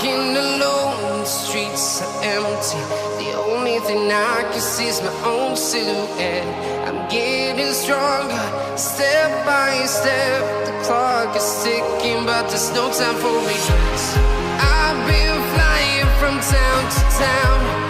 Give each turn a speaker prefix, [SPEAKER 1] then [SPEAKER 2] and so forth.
[SPEAKER 1] walking alone, the streets are empty. The only thing I can see is my own silhouette. I'm getting stronger, step by step. The clock is ticking, but there's no time for regrets. I've been flying from town to town,